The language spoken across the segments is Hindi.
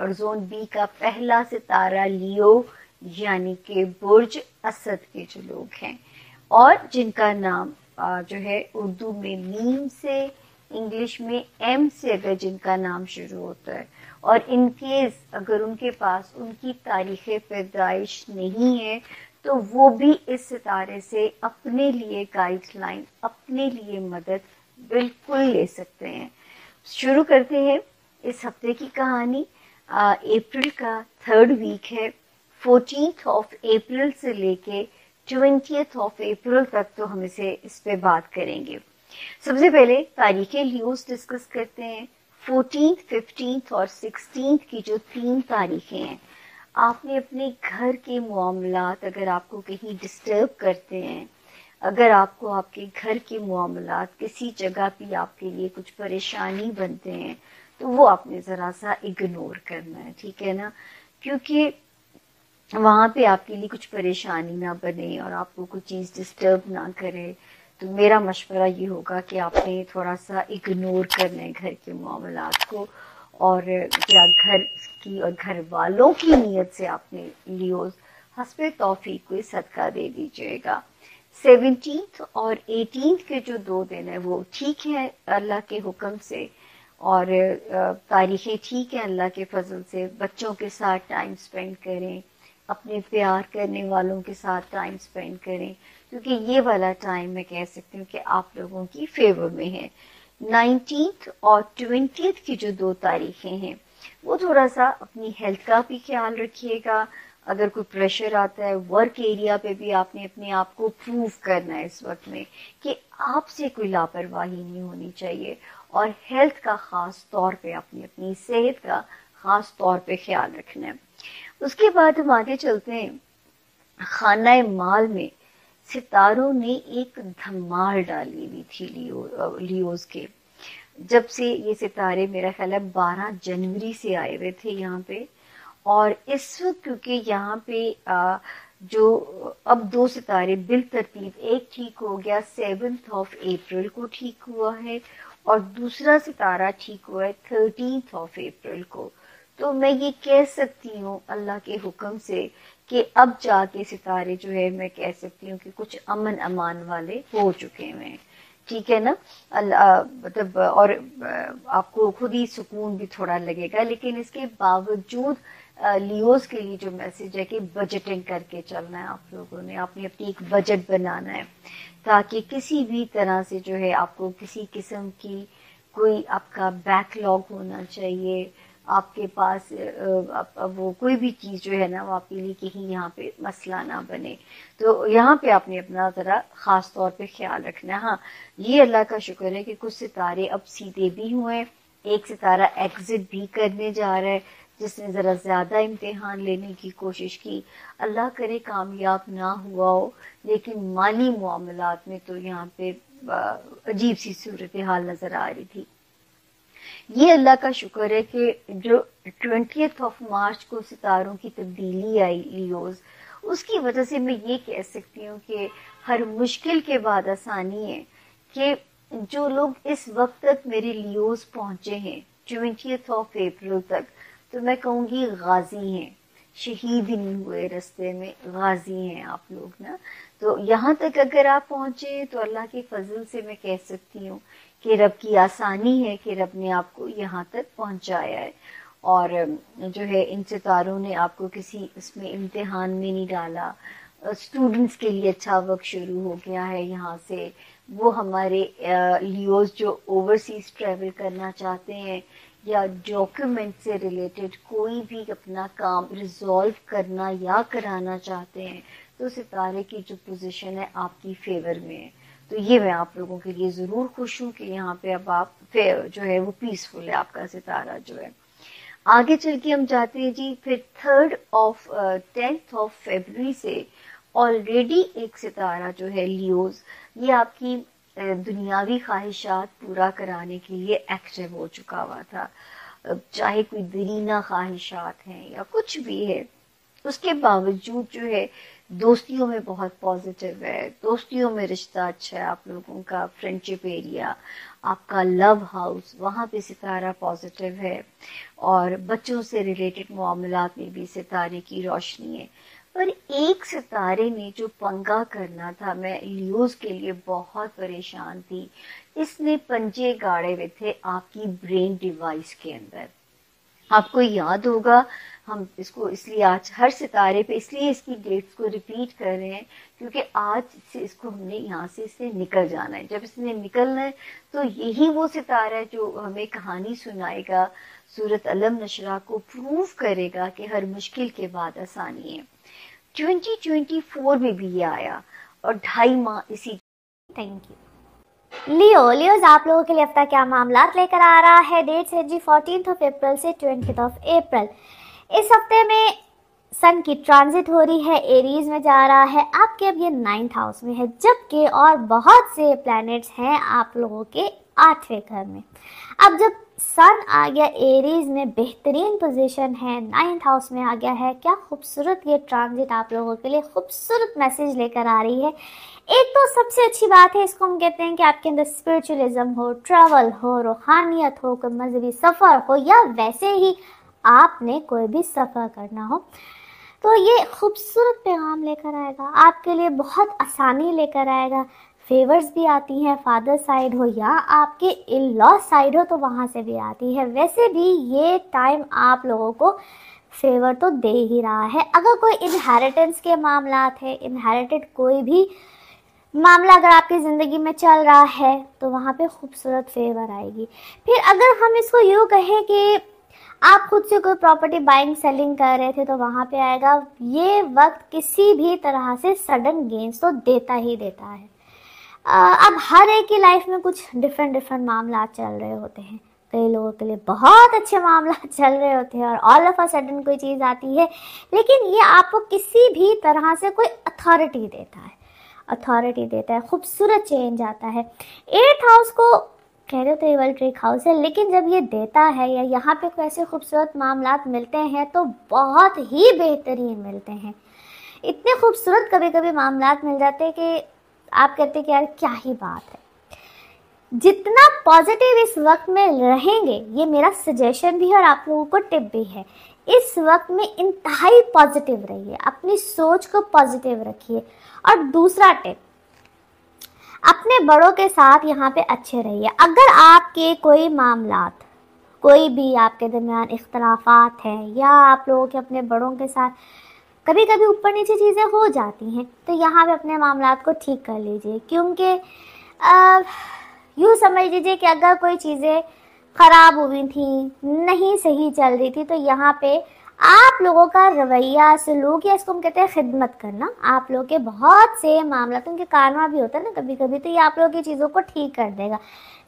और जोन बी का पहला सितारा लियो यानी कि बुर्ज असद के जो लोग हैं और जिनका नाम जो है उर्दू में मीम से, इंग्लिश में एम से अगर जिनका नाम शुरू होता है और इनकेस अगर उनके पास उनकी तारीख पैदाइश नहीं है तो वो भी इस सितारे से अपने लिए गाइडलाइन, अपने लिए मदद बिल्कुल ले सकते हैं। शुरू करते हैं इस हफ्ते की कहानी। अप्रैल का 3rd वीक है, 14th ऑफ अप्रैल से लेके 20th ऑफ अप्रैल तक तो हम इस पे बात करेंगे। सबसे पहले तारीखें लियोस डिस्कस करते हैं। 14th, 15th और 16th की जो 3 तारीखें हैं, आपने अपने घर के मामलात अगर आपको कहीं डिस्टर्ब करते हैं, अगर आपको आपके घर के मामलात किसी जगह भी आपके लिए कुछ परेशानी बनते हैं तो वो आपने ज़रा सा इग्नोर करना है, ठीक है ना, क्योंकि वहाँ पे आपके लिए कुछ परेशानी ना बने और आपको कोई चीज़ डिस्टर्ब ना करे। तो मेरा मशवरा ये होगा कि आपने थोड़ा सा इग्नोर करना है घर के मामलात को और या घर की और घर वालों की नीयत से आपने लियोस हस्बे तौफीक को सदका दे दीजिएगा। 17th और 18th के जो 2 दिन है वो ठीक है अल्लाह के हुक्म से और तारीखें ठीक है अल्लाह के फजल से। बच्चों के साथ टाइम स्पेंड करें, अपने प्यार करने वालों के साथ टाइम स्पेंड करें, क्योंकि ये वाला टाइम मैं कह सकती हूँ कि आप लोगों की फेवर में है। 19th और 20th की जो 2 तारीखें हैं वो थोड़ा सा अपनी हेल्थ का भी ख्याल रखिएगा। अगर कोई प्रेशर आता है वर्क एरिया पे भी आपने अपने आप को प्रूव करना है इस वक्त में कि आपसे कोई लापरवाही नहीं होनी चाहिए और हेल्थ का खास तौर पे आपने अपनी सेहत का खास तौर पे ख्याल रखना है। उसके बाद हम आगे चलते हैं। खाना माल में सितारों ने एक धमाल डाली हुई थी लियोस के। जब से ये सितारे मेरा ख्याल है 12 जनवरी से आए हुए थे यहाँ पे और इस वक्त क्योंकि यहाँ पे जो अब 2 सितारे बिल तरतीब, एक ठीक हो गया 7th ऑफ अप्रैल को ठीक हुआ है और दूसरा सितारा ठीक हुआ है 13th ऑफ अप्रैल को। तो मैं ये कह सकती हूँ अल्लाह के हुक्म से कि अब जाके सितारे जो है मैं कह सकती हूँ कि कुछ अमन अमान वाले हो चुके हैं, ठीक है ना। मतलब और आपको खुद ही सुकून भी थोड़ा लगेगा। लेकिन इसके बावजूद लियोस के लिए जो मैसेज है कि बजटिंग करके चलना है आप लोगों ने, आपने अपनी एक बजट बनाना है ताकि किसी भी तरह से जो है आपको किसी किस्म की कोई आपका बैकलॉग होना चाहिए आपके पास। अब वो कोई भी चीज़ जो है ना वो आपके लिए कहीं यहाँ पे मसला ना बने, तो यहाँ पे आपने अपना ज़रा ख़ास तौर पे ख्याल रखना है। हाँ, ये अल्लाह का शुक्र है कि कुछ सितारे अब सीधे भी हुए हैं, एक सितारा एग्जिट भी करने जा रहा है जिसने ज़रा ज़्यादा इम्तिहान लेने की कोशिश की। अल्लाह करे कामयाब ना हुआ हो, लेकिन माली मामलात में तो यहाँ पे अजीब सी सूरत हाल नज़र आ रही थी। ये अल्लाह का शुक्र है कि जो 20th ऑफ मार्च को सितारों की तब्दीली आई लियोस, उसकी वजह से मैं ये कह सकती हूँ कि हर मुश्किल के बाद आसानी है कि जो लोग इस वक्त तक मेरे लियोस पहुंचे हैं 20th ऑफ अप्रैल तक, तो मैं कहूँगी गाजी हैं, शहीद ही नहीं हुए रास्ते में, गाजी हैं आप लोग ना। तो यहाँ तक अगर आप पहुंचे तो अल्लाह के फजल से मैं कह सकती हूँ कि रब की आसानी है कि रब ने आपको यहाँ तक पहुँचाया है और जो है इन सितारों ने आपको किसी इसमें इम्तिहान में नहीं डाला। स्टूडेंट्स के लिए अच्छा वक्त शुरू हो गया है यहाँ से। वो हमारे लियोस जो ओवरसीज ट्रैवल करना चाहते हैं या डॉक्यूमेंट से रिलेटेड कोई भी अपना काम रिजॉल्व करना या कराना चाहते हैं, तो सितारे की जो पोजीशन है आपकी फेवर में है। तो ये मैं आप लोगों के लिए ज़रूर खुश हूँ कि यहाँ पे अब आप जो है वो पीसफुल है आपका सितारा जो है। आगे चल के हम जाते हैं जी, फिर 10th ऑफ फरवरी से ऑलरेडी एक सितारा जो है लियोस, ये आपकी दुनियावी ख्वाहिशात पूरा कराने के लिए एक्टिव हो चुका हुआ था। चाहे कोई दरीना ख्वाहिशात हैं या कुछ भी है, उसके बावजूद जो है दोस्तियों में बहुत पॉजिटिव है, दोस्तियों में रिश्ता अच्छा है आप लोगों का, फ्रेंडशिप एरिया, आपका लव हाउस, वहाँ पे सितारा पॉजिटिव है, और बच्चों से रिलेटेड मामलात में भी सितारे की रोशनी है। पर एक सितारे ने जो पंगा करना था, मैं लियोज के लिए बहुत परेशान थी। इसने पंजे गाड़े हुए थे आपकी ब्रेन डिवाइस के अंदर। आपको याद होगा, हम इसको इसलिए आज हर सितारे पे इसलिए इसकी डेट्स को रिपीट कर रहे हैं, क्योंकि आज से इसको हमने यहाँ से इसने निकल जाना है। जब इसने निकलना है तो यही वो सितारा है जो हमें कहानी सुनाएगा, सूरत अलम नशरा को प्रूव करेगा कि हर मुश्किल के बाद आसानी है। 2024 में भी ये आया और 2.5 माह इसी। Thank you. लियोज आप लोगों के लिए हफ्ता क्या मामला लेकर आ रहा है। डेट्स है जी 14 अप्रैल से 20 अप्रैल। इस हफ्ते में सन की ट्रांजिट हो रही है, एरीज में जा रहा है, आपके अब ये 9th हाउस में है, जबकि और बहुत से प्लैनेट्स हैं आप लोगों के 8वें घर में। अब जब सन आ गया एरीज में, बेहतरीन पोजीशन है, 9th हाउस में आ गया है, क्या खूबसूरत ये ट्रांजिट आप लोगों के लिए खूबसूरत मैसेज लेकर आ रही है। एक तो सबसे अच्छी बात है, इसको हम कहते हैं कि आपके अंदर स्पिरिचुअलिज्म हो, ट्रैवल हो, रूहानियत हो, कोई मजहबी सफ़र हो, या वैसे ही आपने कोई भी सफ़र करना हो, तो ये खूबसूरत पैगाम लेकर आएगा आपके लिए, बहुत आसानी लेकर आएगा। फेवर्स भी आती हैं, फादर साइड हो या आपके इन लॉ साइड हो तो वहाँ से भी आती है। वैसे भी ये टाइम आप लोगों को फेवर तो दे ही रहा है। अगर कोई इनहेरिटेंस के मामलात है, इनहेरिटेड कोई भी मामला अगर आपकी ज़िंदगी में चल रहा है तो वहाँ पे खूबसूरत फेवर आएगी। फिर अगर हम इसको यूँ कहें कि आप खुद से कोई प्रॉपर्टी बाइंग सेलिंग कर रहे थे तो वहाँ पे आएगा। ये वक्त किसी भी तरह से सडन गेन्स तो देता ही देता है। अब हर एक की लाइफ में कुछ डिफरेंट मामला चल रहे होते हैं। कई लोगों के लिए बहुत अच्छे मामला चल रहे होते हैं और ऑल ऑफ अ सडन कोई चीज़ आती है, लेकिन ये आपको किसी भी तरह से कोई अथॉरिटी देता है, खूबसूरत चेंज आता है। 8th हाउस को कह रहे थे वर्ल्ड ट्रिक हाउस है, लेकिन जब ये देता है या यहाँ पे कोई ऐसे खूबसूरत मामलात मिलते हैं तो बहुत ही बेहतरीन मिलते हैं। इतने खूबसूरत कभी कभी मामलात मिल जाते हैं कि आप कहते हैं कि यार क्या ही बात है। जितना पॉजिटिव इस वक्त में रहेंगे, ये मेरा सजेशन भी है और आप लोगों को टिप भी है, इस वक्त में इंतहाई पॉजिटिव रहिए, अपनी सोच को पॉजिटिव रखिए। और दूसरा टिप, अपने बड़ों के साथ यहाँ पे अच्छे रहिए। अगर आपके कोई मामलात, कोई भी आपके दरमियान इख्तलाफात हैं या आप लोगों के अपने बड़ों के साथ कभी कभी ऊपर नीचे चीज़ें हो जाती हैं, तो यहाँ पे अपने मामलात को ठीक कर लीजिए। क्योंकि यूँ समझ लीजिए कि अगर कोई चीज़ें ख़राब हुई थी, नहीं सही चल रही थी, तो यहाँ पे आप लोगों का रवैया, सलूक, या इसको हम कहते हैं खिदमत करना, आप लोगों के बहुत से मामला, तो उनके कारनामा भी होता है ना कभी कभी, तो ये आप लोगों की चीज़ों को ठीक कर देगा।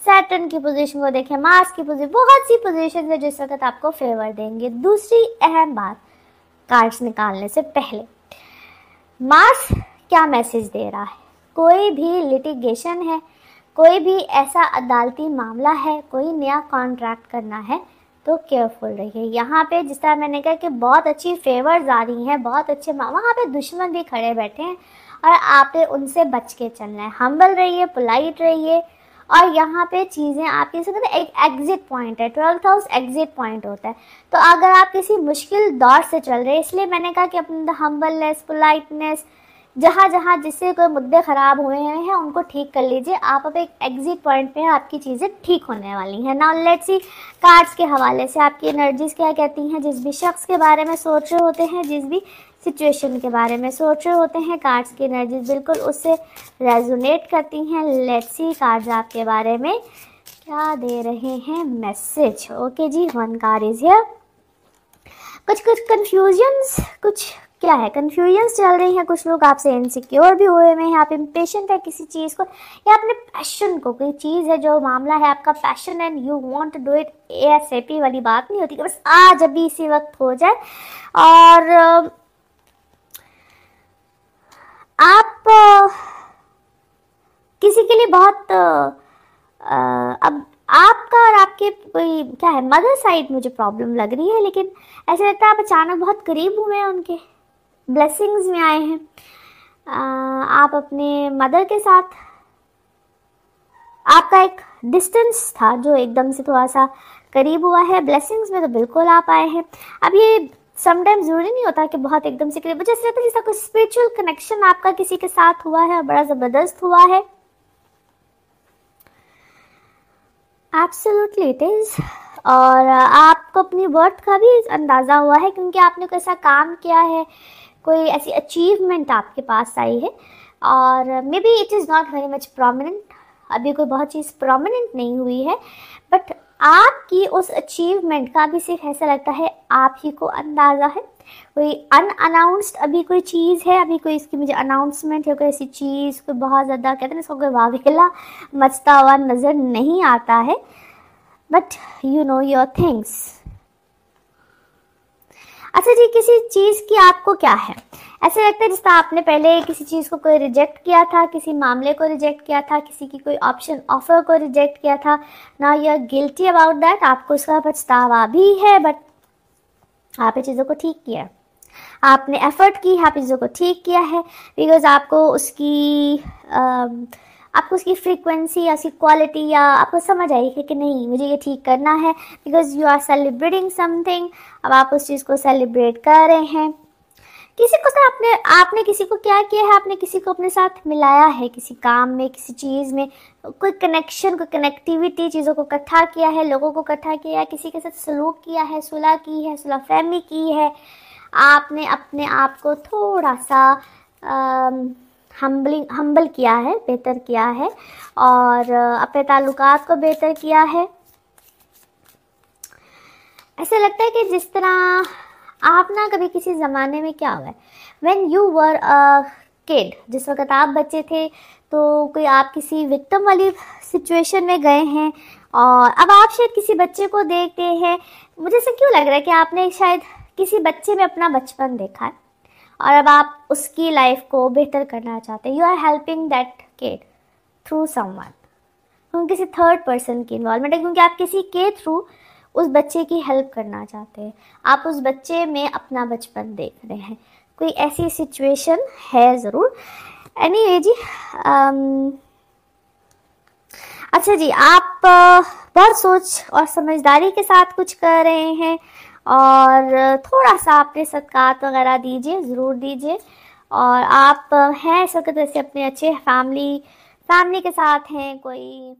सैटर्न की पोजीशन को देखें, मार्स की पोजीशन, बहुत सी पोजीशन है जिस वक्त आपको फेवर देंगे। दूसरी अहम बात, कार्ड्स निकालने से पहले मार्स क्या मैसेज दे रहा है। कोई भी लिटिगेशन है, कोई भी ऐसा अदालती मामला है, कोई नया कॉन्ट्रैक्ट करना है तो केयरफुल रहिए। यहाँ पे जिस तरह मैंने कहा कि बहुत अच्छी फेवर्स आ रही हैं, बहुत अच्छे, वहाँ पे दुश्मन भी खड़े बैठे हैं और आपने उनसे बच के चलना है। हम्बल रहिए, पोलाइट रहिए, और यहाँ पे चीज़ें आपकी एक एग्जिट पॉइंट है, 12th हाउस एग्जिट पॉइंट होता है। तो अगर आप किसी मुश्किल दौर से चल रहे हैं, इसलिए मैंने कहा कि अपना हम्बलनेस, पोलाइटनेस, जहाँ जहाँ जिससे कोई मुद्दे ख़राब हुए हैं उनको ठीक कर लीजिए। आप अब एक एग्जिट पॉइंट पे हैं, आपकी चीज़ें ठीक होने वाली हैं। नाउ लेट्स सी कार्ड्स के हवाले से आपकी एनर्जीज क्या कहती हैं। जिस भी शख्स के बारे में सोच रहे होते हैं, जिस भी सिचुएशन के बारे में सोच रहे होते हैं, कार्ड्स की एनर्जीज बिल्कुल उससे रेजोनेट करती हैं। लेट्स सी कार्ड्स आपके बारे में क्या दे रहे हैं मैसेज। ओके जी, 1 कार्ड इज हियर। कुछ कन्फ्यूजन्स, कुछ क्या है, कन्फ्यूजन्स चल रही हैं। कुछ लोग आपसे इनसिक्योर भी हुए हैं, आप इम्पेशेंट है किसी चीज़ को, या अपने पैशन को, कोई चीज़ है जो मामला है आपका passion and you want to do it ASAP वाली बात नहीं होती कि बस आज अभी इसी वक्त हो जाए। और आप किसी के लिए बहुत अब आपका और आपके कोई क्या है, मदर साइड मुझे प्रॉब्लम लग रही है, लेकिन ऐसा लगता है आप अचानक बहुत करीब हुए हैं उनके, ब्लेसिंग्स में आए हैं। आप अपने मदर के साथ, आपका एक डिस्टेंस था जो एकदम से थोड़ा सा करीब हुआ है। ब्लेसिंग्स में तो बिल्कुल आप आए हैं। अब ये समटाइम्स जरूरी नहीं होता कि बहुत एकदम से करीब, जैसे रहता है जैसा कोई स्पिरिचुअल कनेक्शन आपका किसी के साथ हुआ है और बड़ा जबरदस्त हुआ है। Absolutely it is. और आपको अपनी वर्थ का भी अंदाजा हुआ है क्योंकि आपने कोई ऐसा काम किया है, कोई ऐसी अचीवमेंट आपके पास आई है। और may be it is not very much prominent, अभी कोई बहुत चीज़ प्रोमिनेंट नहीं हुई है, बट आपकी उस अचीवमेंट का भी सिर्फ ऐसा लगता है आप ही को अंदाज़ा है। कोई अनअनाउंस्ड अभी कोई चीज़ है, अभी कोई इसकी मुझे अनाउंसमेंट है, कोई ऐसी चीज़, कोई बहुत ज़्यादा कहते हैं इसको कोई वावेला मचता हुआ नज़र नहीं आता है, but you know your things. अच्छा जी, किसी चीज़ की आपको क्या है, ऐसे लगता है जिस तरह आपने पहले किसी चीज़ को कोई रिजेक्ट किया था, किसी मामले को रिजेक्ट किया था, किसी की कोई ऑप्शन ऑफर को रिजेक्ट किया था। Now you are guilty about that, आपको उसका पछतावा भी है, बट आपने चीज़ों को ठीक किया, आपने एफर्ट की, आप चीज़ों को ठीक किया है, बिकॉज आपको उसकी फ्रीक्वेंसी या उसकी क्वालिटी या आपको समझ आई है कि नहीं मुझे ये ठीक करना है, because you are celebrating something. अब आप उस चीज़ को सेलिब्रेट कर रहे हैं। किसी को आपने किसी को क्या किया है, आपने किसी को अपने साथ मिलाया है, किसी काम में, किसी चीज़ में, कोई कनेक्शन, कोई कनेक्टिविटी, चीज़ों को इकट्ठा किया है, लोगों को इकट्ठा किया है, किसी के साथ सलूक किया है, सुलह की है, सुलह फहमी की है। आपने अपने आप को थोड़ा सा हम्बल किया है, बेहतर किया है, और अपने ताल्लुकात को बेहतर किया है। ऐसे लगता है कि जिस तरह आप ना कभी किसी ज़माने में क्या हुआ है, when you were a kid, जिस वक्त आप बच्चे थे, तो कोई आप किसी विक्टिम वाली सिचुएशन में गए हैं और अब आप शायद किसी बच्चे को देखते हैं। मुझे ऐसा क्यों लग रहा है कि आपने शायद किसी बच्चे में अपना बचपन देखा है और अब आप उसकी लाइफ को बेहतर करना चाहते हैं। You are helping that kid through someone, किसी थर्ड पर्सन की इन्वॉल्वमेंट है, क्योंकि आप किसी के थ्रू उस बच्चे की हेल्प करना चाहते हैं। आप उस बच्चे में अपना बचपन देख रहे हैं। कोई ऐसी सिचुएशन है ज़रूर। एनीवे जी, अच्छा जी, आप बहुत सोच और समझदारी के साथ कुछ कर रहे हैं और थोड़ा सा अपने सदकात वगैरह दीजिए, ज़रूर दीजिए। और आप हैं इस वक्त वैसे अपने अच्छे फैमिली के साथ हैं, कोई